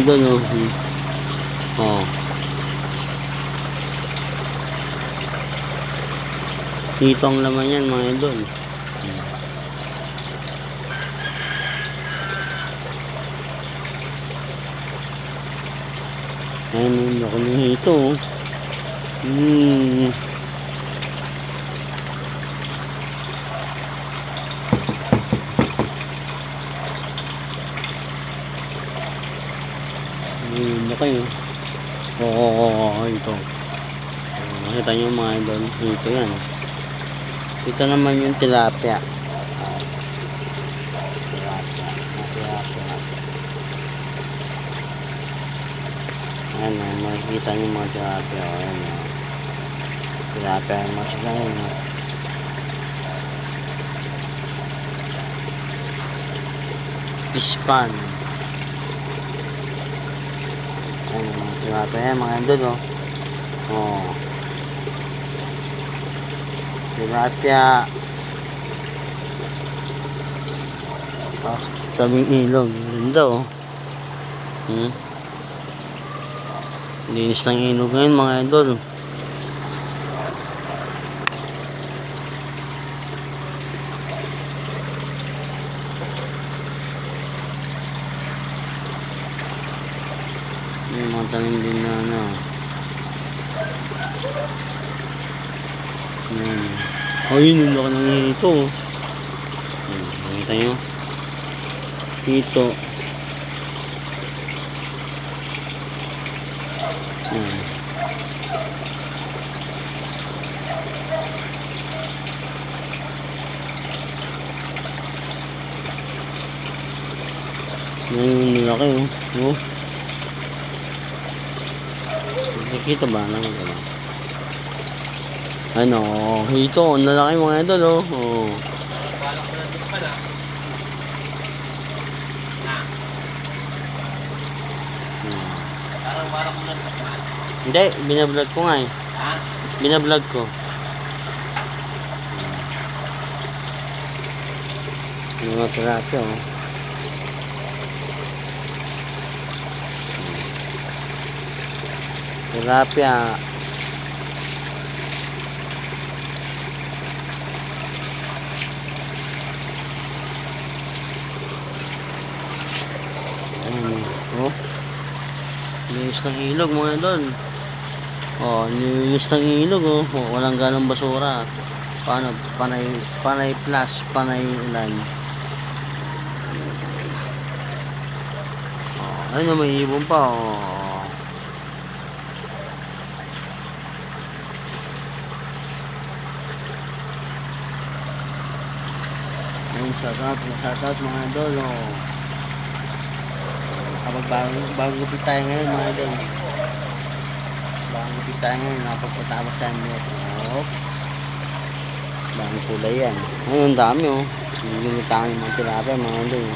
idol, oh. Oh. Dito ang laman yan mga idol. Ayun, ako ng hito, oh. Laki, oh. Ito. Nakita nyo mga idol, ito yan. Ito naman yung tilapia. Ayan, makikita nyo mga tilapia. Ayan, tilapia yung mga sila yun. Fish pan. Ayan, mga tilapia yan mga idol, oh. Oh. Tilapia. Tabing ilog. Ganda, oh. Linis ng ilog ngayon mga idol. May mga tanim din na ano. Ayun, yung laki ng hito. Nakita nyo? Hito. Yung laki, oh. Nakikita ba? Ano, hito, ang lalaki mga idol, oh. Hindi, binablog ko nga, eh. Binablog ko. Yung mga tilapia, oh. Tilapia. Oh. Linis ng ilog mga idol. Oh, linis ng ilog, oh. Walang ganong basura. Paano? Panay plus, panay ulan. Oh, ayun, may ibon pa, oh. Ayun, shoutout mga idol, oh. Kapag bagong gupit tayo ngayon mga idol. Bagong gupit tayo ngayon, napagpatapos tayo nito. Oh. Bagong kulay yan. Ayun, ang dami, oh. Yung tayo mga tilapia mga idol.